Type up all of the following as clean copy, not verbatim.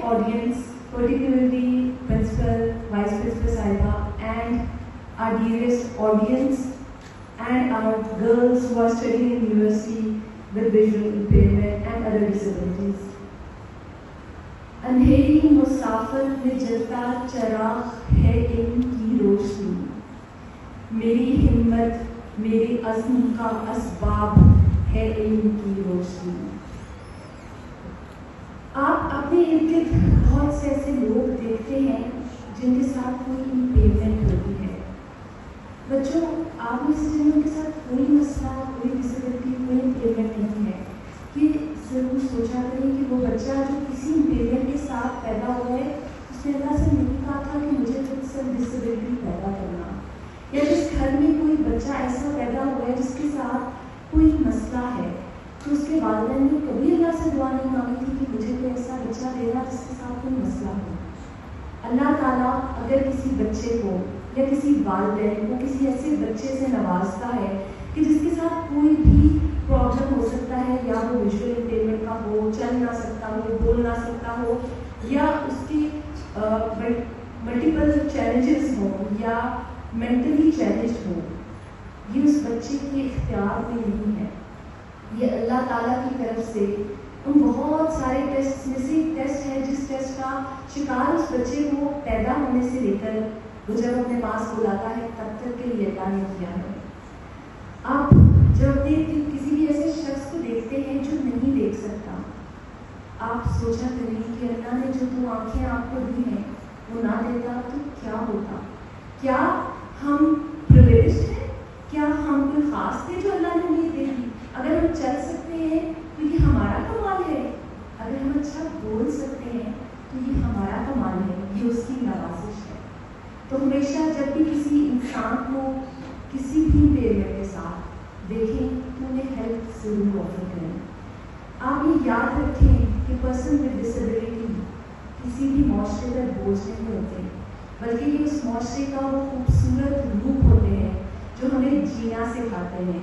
audience, particularly Principal, Vice Principal Saiba, and our dearest audience, and our girls who are studying in university with visual impairment and other disabilities. अंधेरी मुसाफिर में जलता चराग है इनकी रोशनी, मेरी हिम्मत मेरे अज़्म का असबाब है इनकी रोशनी। आप अपने इर्द गिर्द बहुत से ऐसे लोग देखते हैं जिनके साथ कोई इम्पेयरमेंट होती है। बच्चों, आप में से जिनके साथ कोई मसला, कोई डिसेबिलिटी, कोई इम्पेयरमेंट नहीं है, ये ज़रूर सोचा करें कि वो बच्चा जो किसी इम्पेयरमेंट के साथ पैदा हुआ है, उसने अल्लाह से नहीं कहा था कि मुझे तुझसे डिसेबिलिटी पैदा करना, या जिस घर में कोई बच्चा ऐसा पैदा हुआ है जिसके साथ कोई मसला है, तो उसके वालिदैन ने कभी अल्लाह से दुआ नहीं मांगी थी कि मुझे कोई ऐसा बच्चा देना जिसके साथ कोई मसला हो। अल्लाह ताला अगर किसी बच्चे को या किसी वालिदैन को किसी ऐसे बच्चे से नवाजता है कि जिसके साथ कोई भी प्रॉब्लम हो सकता है, या वो विजुअल इम्पेयरमेंट का हो, चल ना सकता हो, बोल ना सकता हो, या उसकी मल्टीपल चैलेंजेस हो, या मेंटली चैलेंज हो, ये उस बच्चे के इख्तियार में नहीं है। ये अल्लाह ताला की तरफ से उन बहुत सारे टेस्ट में से एक टेस्ट है जिस टेस्ट का शिकार उस बच्चे को पैदा होने से लेकर वो जब अपने पास बुलाता है तब तक के लिए अल्लाह ने किया है। आप जब अपने किसी भी ऐसे शख्स को देखते हैं जो नहीं देख सकता, आप सोचा करें कि अल्लाह ने जो दो आँखें आपको दी हैं वो ना देता तो क्या होता। क्या हम प्रिविलेज्ड हैं? क्या हम कोई खास थे जो अल्लाह ने हमें दे दी? अगर हम चल सकते हैं तो ये हमारा कमाल है, अगर हम अच्छा बोल सकते हैं तो ये हमारा कमाल है, ये उसकी नवाजिश है। तो हमेशा जब भी किसी इंसान को किसी भी इम्पेयरमेंट के साथ देखें तो उन्हें हेल्प ज़रूर ऑफर करें। आप ये याद रखें कि पर्सन विद डिसेबिलिटी किसी भी माशरे पर बोझ नहीं होते, बल्कि ये उस माशरे का वो खूबसूरत रूप होते हैं जो हमें जीना सिखाते हैं,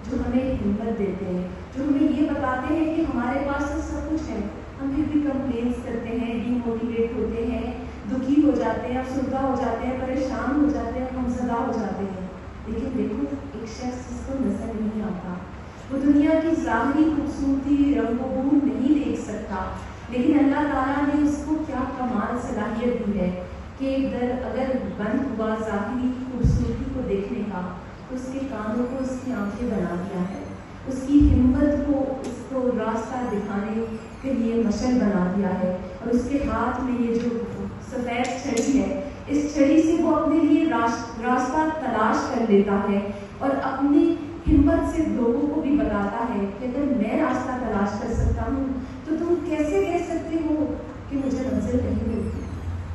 जो हमें हिम्मत देते हैं, जो हमें ये बताते हैं कि हमारे पास तो सब कुछ है, हम फिर भी कंप्लेंट्स करते हैं, डीमोटिवेट होते हैं, दुखी हो जाते हैं, अफसरदा हो जाते हैं, परेशान हो जाते हैं, गमज़दा हो जाते हैं। लेकिन देखो, एक शख्स जिसको नजर नहीं आता, वो दुनिया की ज़ाहिरी खूबसूरती, रंगो-बून नहीं देख सकता, लेकिन अल्लाह ताला ने उसको क्या कमाल सलाहियत दी है कि अगर बंद हुआ ज़ाहिरी खूबसूरती को देखने का, उसके कानों को उसकी आंखें बना दिया है, उसकी हिम्मत को उसको रास्ता दिखाने के लिए मशल बना दिया है, और उसके हाथ में ये जो सफ़ेद छड़ी है, इस छड़ी से वो अपने लिए रास्ता तलाश कर लेता है, और अपनी हिम्मत से लोगों को भी बताता है कि अगर मैं रास्ता तलाश कर सकता हूँ तो तुम कैसे कह सकते हो कि मुझे मंजिल नहीं मिलती,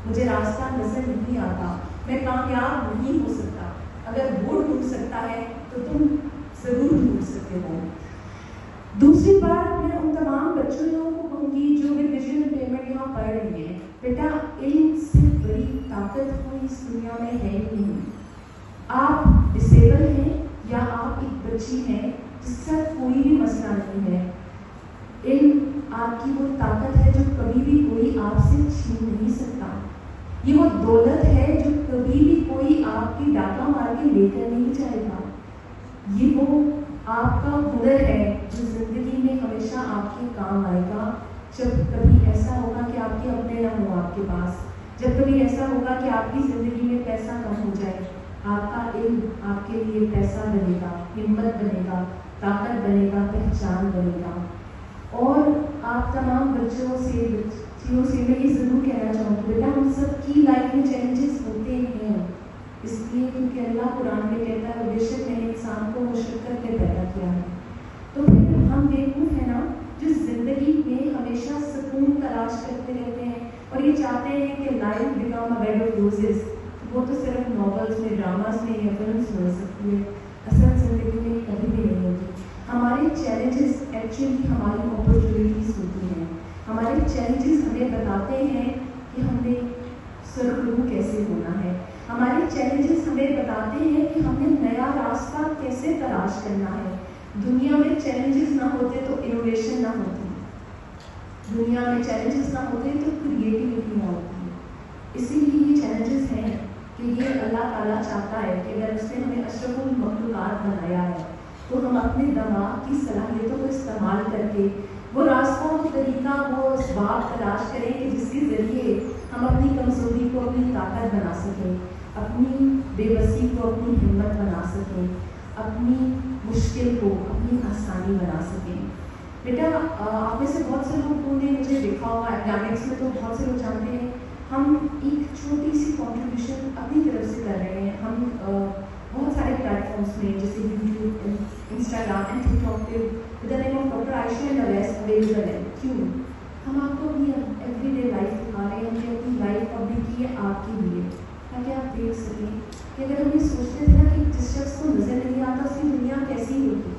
मुझे रास्ता नजर नहीं आता, मैं कामयाब नहीं हो सकता। अगर वो ढूंढ सकता है तो तुम ज़रूर ढूंढ सकते हो। दूसरी बात, मैं उन तमाम बच्चों लोगों को कहूँगी जो भी विजुअल इम्पेयरमेंट यहाँ पढ़ रही हैं, बेटा इल्म से बड़ी ताकत कोई इस दुनिया में है ही नहीं। आप डिसेबल हैं या आप एक बच्ची हैं जिसके साथ कोई भी मसला नहीं है, इल्म आपकी वो ताकत है जो कभी भी कोई आपसे छीन नहीं सकता। ये वो दौलत है जो कभी भी कोई आपकी डाका मार के लेकर नहीं जाएगा। ये वो आपका हुनर है जो ज़िंदगी में हमेशा आपके काम आएगा। जब कभी ऐसा होगा कि आपके अपने ना हो आपके पास, जब कभी ऐसा होगा कि आपकी ज़िंदगी में पैसा कम हो जाए, आपका इल्म आपके लिए पैसा बनेगा, हिम्मत बनेगा, ताकत बनेगा, पहचान बनेगा। और आप तमाम बच्चों से मैं ये ज़रूर कहना चाहूँगी, बेटा हम सब की लाइफ में चैलेंजेस होते हैं, इसलिए क्योंकि अल्लाह कुरान में कहता है बेशक मैंने इंसान को मुशक्कत में पैदा किया है। तो फिर हम बेवकूफ़ हैं ना जो ज़िंदगी में हमेशा सुकून तलाश करते रहते हैं और ये चाहते हैं कि life become a bed of roses. वो तो सिर्फ नॉवेल्स में, ड्रामास में या फिल्म्स में हो सकती है, असल ज़िंदगी में कभी भी नहीं होती। हमारे चैलेंजेस एक्चुअली हमारी अपॉर्चुनिटीज़ होती हैं। हमारे चैलेंजेस हमें बताते हैं कि हमने सुरखरू कैसे होना है। हमारे चैलेंजेस हमें बताते हैं कि हमें नया रास्ता कैसे तलाश करना है। दुनिया में चैलेंजेस ना होते तो इनोवेशन ना होती, दुनिया में चैलेंजेस ना होते तो क्रिएटिविटी اسی لیے یہ چیلنجز ہیں کہ یہ اللہ تعالیٰ چاہتا ہے کہ اگر اس نے ہمیں اشرف المخلوقات بنایا ہے تو ہم اپنے دماغ کی صلاحیتوں کو استعمال کر کے وہ راستہ، وہ طریقہ، وہ اسباب تلاش کریں کہ جس کے ذریعے ہم اپنی کمزوری کو اپنی طاقت بنا سکیں، اپنی بے بسی کو اپنی ہمت بنا سکیں، اپنی مشکل کو اپنی آسانی بنا سکیں۔ بیٹا آپ میں سے بہت سے لوگوں نے مجھے دیکھا ہوگا اکیڈمکس میں، تو بہت سے لوگ جانتے ہیں ہم ایک چھوٹی سی کنٹریبیوشن اپنی طرف سے کر رہے ہیں۔ ہم بہت سارے پلیٹ فارمس میں جیسے YouTube, Instagram and TikTok پہ with the name of doctor Ayesha Nawees available ہے۔ کیوں؟ ہم آپ کو اپنی ایوری ڈے لائف دکھا رہے ہیں، ہم نے اپنی لائف پبلک کی ہے آپ کے لیے، تاکہ آپ دیکھ سکیں کہ اگر ہم یہ سوچتے تھے نا کہ جس شخص کو نظر نہیں آتا اس کی دنیا کیسی ہوگی،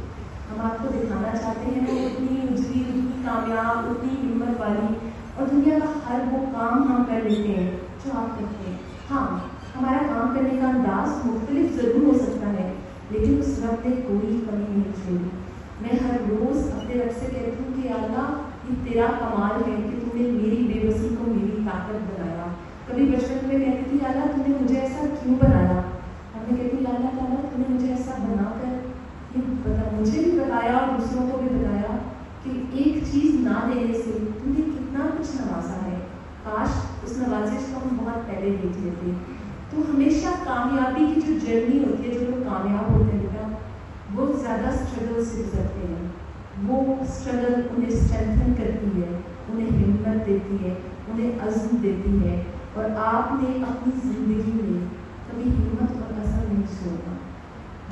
ہم آپ کو دکھانا چاہتے ہیں وہ اتنی اجلی، اتنی کامیاب، اتنی ہمت والی، اور دنیا کا ہر وہ کام ہم کر لیتے ہیں جو آپ کرتے ہیں۔ ہاں، ہمارا کام کرنے کا انداز مختلف ضرور ہو سکتا ہے، لیکن اس رب نے کوئی کمی نہیں چھوڑی۔ میں ہر روز اپنے رب سے کہتی ہوں کہ اللہ یہ تیرا کمال ہے کہ تم نے میری بے بسی کو میری طاقت بنایا۔ کبھی بچپن میں کہتی تھی اللہ تم نے مجھے ایسا کیوں بنایا، اب میں کہتی ہوں اللہ تعالیٰ تم نے مجھے ایسا بنا کر مجھے بھی بتایا اور دوسروں کو بھی بتایا کہ ایک چیز نہ دینے سے تم نے کتنا کچھ نوازا ہے، کاش اس نوازش کو ہم بہت پہلے دیکھ لیتے۔ تو ہمیشہ کامیابی کی جو جرنی ہوتی ہے، جو لوگ کامیاب ہوتے ہیں بیٹا، وہ زیادہ اسٹرگل سے گزرتے ہیں۔ وہ اسٹرگل انہیں اسٹرینتھن کرتی ہے، انہیں ہمت دیتی ہے، انہیں عزم دیتی ہے، اور آپ نے اپنی زندگی میں کبھی ہمت اور عزم نہیں چھوڑنا۔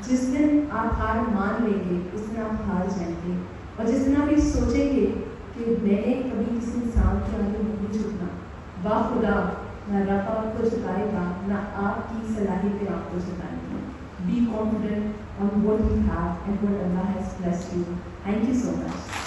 جس دن آپ ہار مان لیں گے اس دن آپ ہار جائیں گے، اور جس دن آپ یہ سوچیں گے کہ میں نے کبھی کسی انسان کے آگے نہیں جھکنا، باخدا نہ رب آپ کو جھکائے گا نہ آپ کی صلاحیتیں آپ کو جھکائیں گی۔ Be confident on what you have and what Allah has blessed you. Thank you so much.